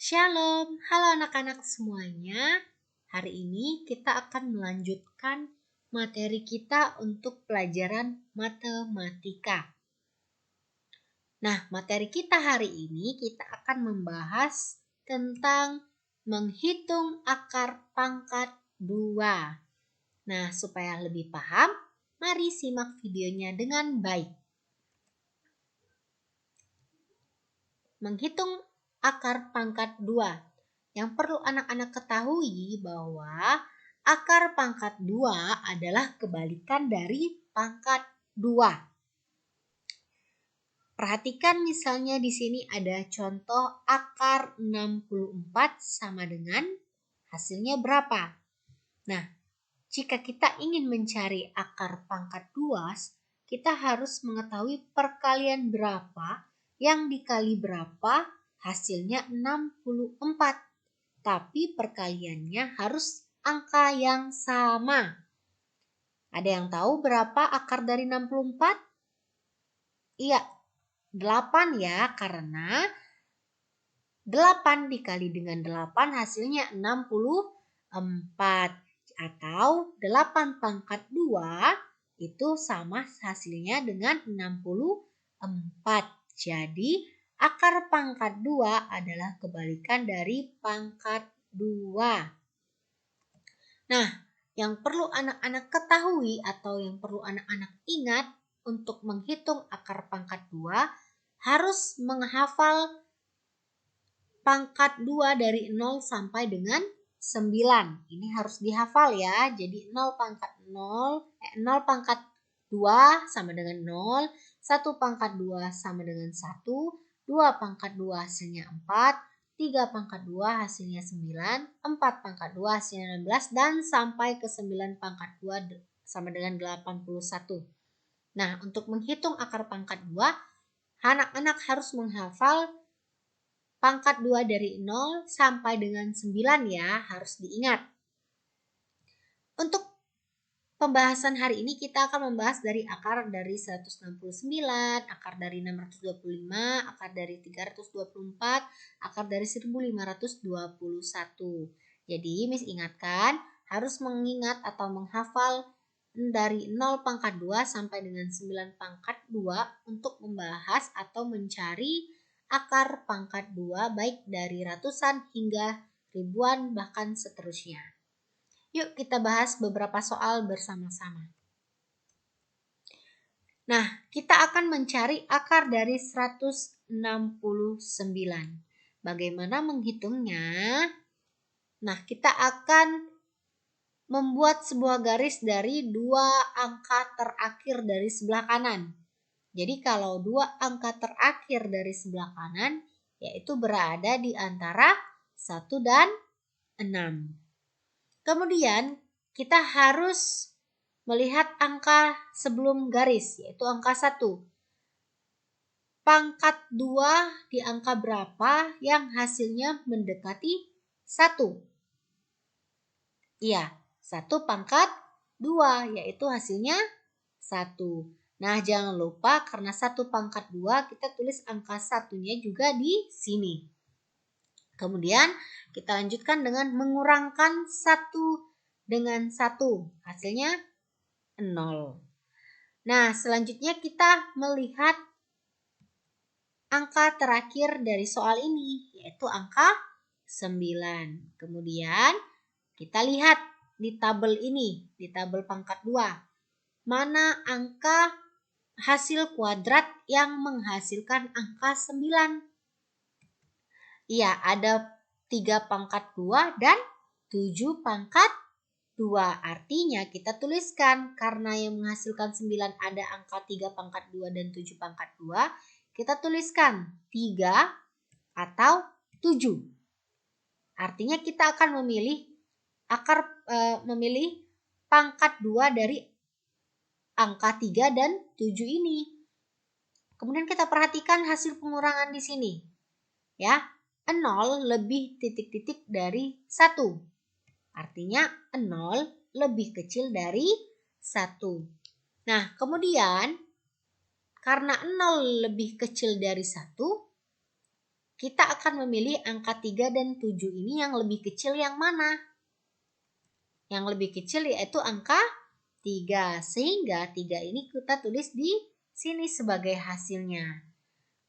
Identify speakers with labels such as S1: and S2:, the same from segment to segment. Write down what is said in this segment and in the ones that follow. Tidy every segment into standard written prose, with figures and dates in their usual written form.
S1: Shalom, halo anak-anak semuanya. Hari ini kita akan melanjutkan materi kita untuk pelajaran matematika. Nah, materi kita hari ini kita akan membahas tentang menghitung akar pangkat 2. Nah, supaya lebih paham, mari simak videonya dengan baik. Menghitung akar pangkat 2. Yang perlu anak-anak ketahui bahwa akar pangkat 2 adalah kebalikan dari pangkat 2. Perhatikan misalnya di sini ada contoh akar 64 sama dengan hasilnya berapa. Nah, jika kita ingin mencari akar pangkat 2, kita harus mengetahui perkalian berapa yang dikali berapa hasilnya 64. Tapi perkaliannya harus angka yang sama. Ada yang tahu berapa akar dari 64? Iya, 8 ya, karena 8 dikali dengan 8 hasilnya 64. Atau 8 pangkat 2 itu sama hasilnya dengan 64. Jadi akar pangkat 2 adalah kebalikan dari pangkat 2. Nah, yang perlu anak-anak ketahui atau yang perlu anak-anak ingat untuk menghitung akar pangkat 2 harus menghafal pangkat 2 dari 0 sampai dengan 9. Ini harus dihafal ya. Jadi 0 pangkat 2 sama dengan 0, 1 pangkat 2 sama dengan 1, 2 pangkat 2 hasilnya 4, 3 pangkat 2 hasilnya 9, 4 pangkat 2 hasilnya 16, dan sampai ke 9 pangkat 2 sama dengan 81. Nah, untuk menghitung akar pangkat 2, anak-anak harus menghafal pangkat 2 dari 0 sampai dengan 9 ya, harus diingat. Untuk pembahasan hari ini kita akan membahas dari akar dari 169, akar dari 625, akar dari 324, akar dari 1521. Jadi Miss ingatkan harus mengingat atau menghafal dari 0 pangkat 2 sampai dengan 9 pangkat 2 untuk membahas atau mencari akar pangkat 2 baik dari ratusan hingga ribuan bahkan seterusnya. Yuk kita bahas beberapa soal bersama-sama. Nah, kita akan mencari akar dari 169. Bagaimana menghitungnya? Nah, kita akan membuat sebuah garis dari dua angka terakhir dari sebelah kanan. Jadi kalau dua angka terakhir dari sebelah kanan, yaitu berada di antara 1 dan 6. Kemudian kita harus melihat angka sebelum garis, yaitu angka 1. Pangkat 2 di angka berapa yang hasilnya mendekati 1? Iya, 1 pangkat 2, yaitu hasilnya 1. Nah, jangan lupa karena 1 pangkat 2, kita tulis angka 1-nya juga di sini. Kemudian kita lanjutkan dengan mengurangkan 1 dengan 1. Hasilnya 0. Nah, selanjutnya kita melihat angka terakhir dari soal ini, yaitu angka 9. Kemudian kita lihat di tabel ini, di tabel pangkat 2. Mana angka hasil kuadrat yang menghasilkan angka 9? Iya, ada 3 pangkat 2 dan 7 pangkat 2. Artinya kita tuliskan karena yang menghasilkan 9 ada angka 3 pangkat 2 dan 7 pangkat 2. Kita tuliskan 3 atau 7. Artinya kita akan memilih pangkat 2 dari angka 3 dan 7 ini. Kemudian kita perhatikan hasil pengurangan di sini. Ya, 0 lebih titik-titik dari 1. Artinya 0 lebih kecil dari 1. Nah, kemudian karena 0 lebih kecil dari 1, kita akan memilih angka 3 dan 7 ini yang lebih kecil yang mana? Yang lebih kecil yaitu angka 3. Sehingga 3 ini kita tulis di sini sebagai hasilnya.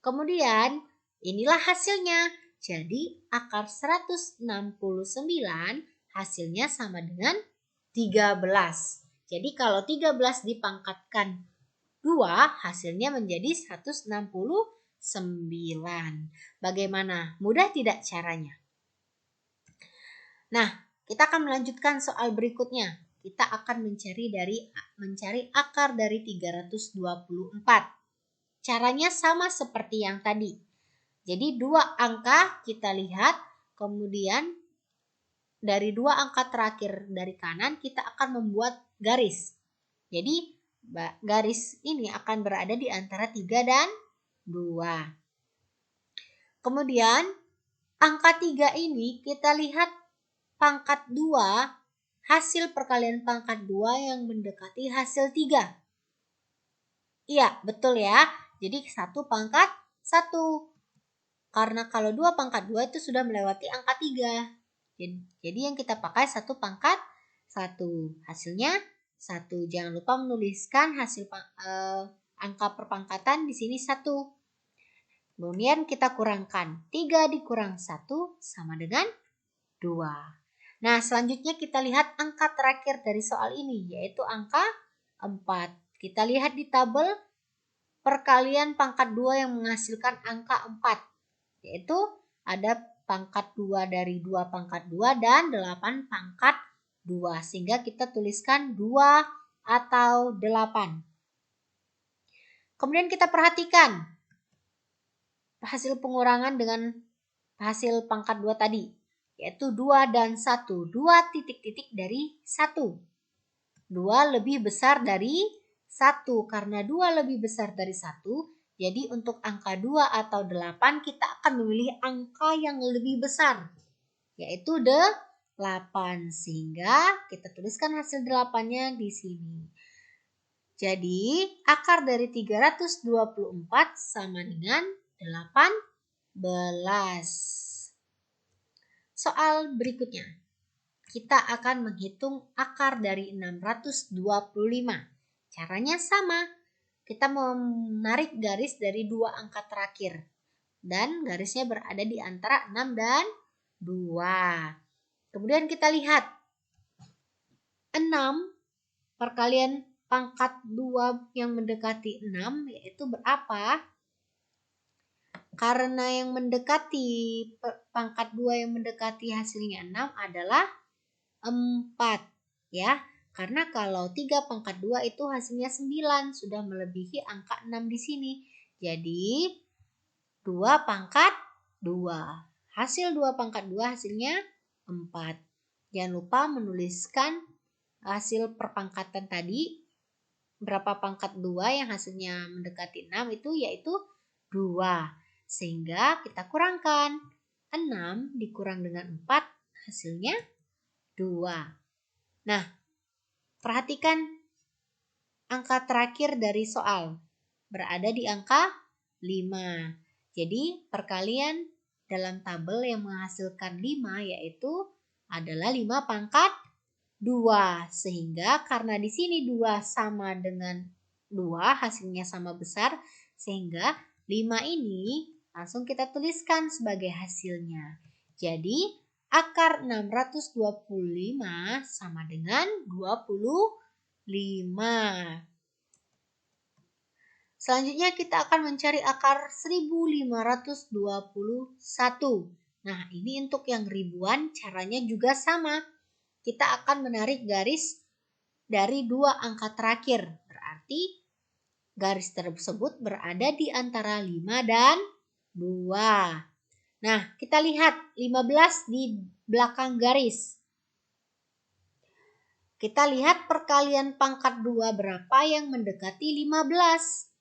S1: Kemudian inilah hasilnya. Jadi akar 169 hasilnya sama dengan 13. Jadi kalau 13 dipangkatkan 2 hasilnya menjadi 169. Bagaimana? Mudah tidak caranya? Nah, kita akan melanjutkan soal berikutnya. Kita akan mencari akar dari 324. Caranya sama seperti yang tadi. Jadi 2 angka kita lihat, kemudian dari 2 angka terakhir dari kanan kita akan membuat garis. Jadi garis ini akan berada di antara 3 dan 2. Kemudian angka 3 ini kita lihat pangkat 2, hasil perkalian pangkat 2 yang mendekati hasil 3. Iya, betul ya. Jadi 1 pangkat 1. Karena kalau 2 pangkat 2 itu sudah melewati angka 3. Jadi yang kita pakai 1 pangkat 1. Hasilnya 1. Jangan lupa menuliskan hasil angka perpangkatan di sini 1. Kemudian kita kurangkan. 3 dikurang 1 sama dengan 2. Nah, selanjutnya kita lihat angka terakhir dari soal ini, yaitu angka 4. Kita lihat di tabel perkalian pangkat 2 yang menghasilkan angka 4. Yaitu ada pangkat 2 dari 2 pangkat 2 dan 8 pangkat 2. Sehingga kita tuliskan 2 atau 8. Kemudian kita perhatikan hasil pengurangan dengan hasil pangkat 2 tadi. Yaitu 2 dan 1. 2 titik-titik dari 1. 2 lebih besar dari 1. Karena 2 lebih besar dari 1, jadi untuk angka 2 atau 8 kita akan memilih angka yang lebih besar, yaitu 8. Sehingga kita tuliskan hasil 8-nya di sini. Jadi akar dari 324 sama dengan 18. Soal berikutnya. Kita akan menghitung akar dari 625. Caranya sama. Kita menarik garis dari 2 angka terakhir. Dan garisnya berada di antara 6 dan 2. Kemudian kita lihat. 6 perkalian pangkat 2 yang mendekati 6 yaitu berapa? Karena yang mendekati pangkat 2 yang mendekati hasilnya 6 adalah 4. Ya. Karena kalau 3 pangkat 2 itu hasilnya 9, sudah melebihi angka 6 di sini. Jadi 2 pangkat 2. Hasil 2 pangkat 2 hasilnya 4. Jangan lupa menuliskan hasil perpangkatan tadi. Berapa pangkat 2 yang hasilnya mendekati 6 itu yaitu 2. Sehingga kita kurangkan. 6 dikurang dengan 4 hasilnya 2. Nah, perhatikan angka terakhir dari soal. Berada di angka 5. Jadi, perkalian dalam tabel yang menghasilkan 5 yaitu adalah 5 pangkat 2. Sehingga karena di sini 2 sama dengan 2, hasilnya sama besar. Sehingga 5 ini langsung kita tuliskan sebagai hasilnya. Jadi, akar 625 sama dengan 25. Selanjutnya kita akan mencari akar 1521. Nah, ini untuk yang ribuan caranya juga sama. Kita akan menarik garis dari 2 angka terakhir. Berarti garis tersebut berada di antara 5 dan 2. Nah, kita lihat 15 di belakang garis. Kita lihat perkalian pangkat 2 berapa yang mendekati 15.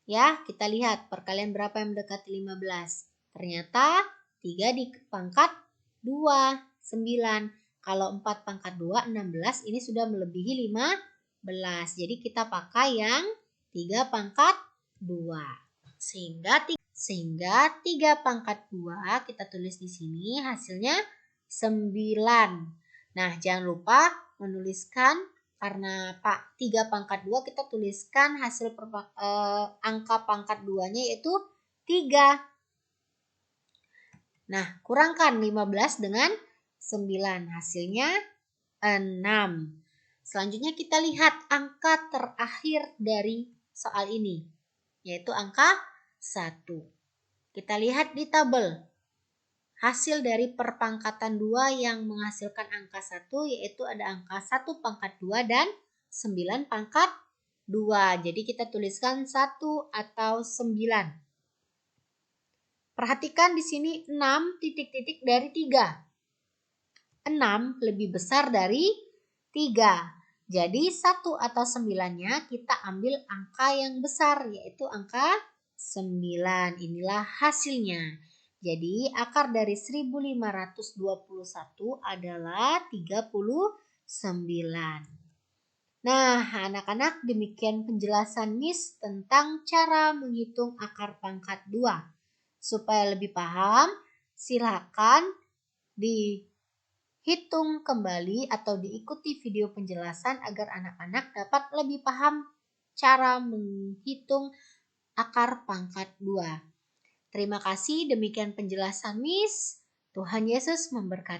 S1: Ya, kita lihat perkalian berapa yang mendekati 15. Ternyata 3 di pangkat 2, 9. Kalau 4 pangkat 2, 16. Ini sudah melebihi 15. Jadi kita pakai yang 3 pangkat 2. Sehingga Sehingga 3 pangkat 2 kita tulis di sini hasilnya 9. Nah, jangan lupa menuliskan karena 3 pangkat 2 kita tuliskan hasil angka pangkat 2-nya yaitu 3. Nah, kurangkan 15 dengan 9. Hasilnya 6. Selanjutnya kita lihat angka terakhir dari soal ini, yaitu angka 1. Kita lihat di tabel. Hasil dari perpangkatan 2 yang menghasilkan angka 1 yaitu ada angka 1 pangkat 2 dan 9 pangkat 2. Jadi kita tuliskan 1 atau 9. Perhatikan di sini 6 titik-titik dari 3. 6 lebih besar dari 3. Jadi 1 atau 9-nya kita ambil angka yang besar yaitu angka 9. Inilah hasilnya. Jadi akar dari 1521 adalah 39. Nah, anak-anak, demikian penjelasan Miss tentang cara menghitung akar pangkat 2. Supaya lebih paham, silakan dihitung kembali atau diikuti video penjelasan agar anak-anak dapat lebih paham cara menghitung akar pangkat 2. Terima kasih, demikian penjelasan Miss. Tuhan Yesus memberkati.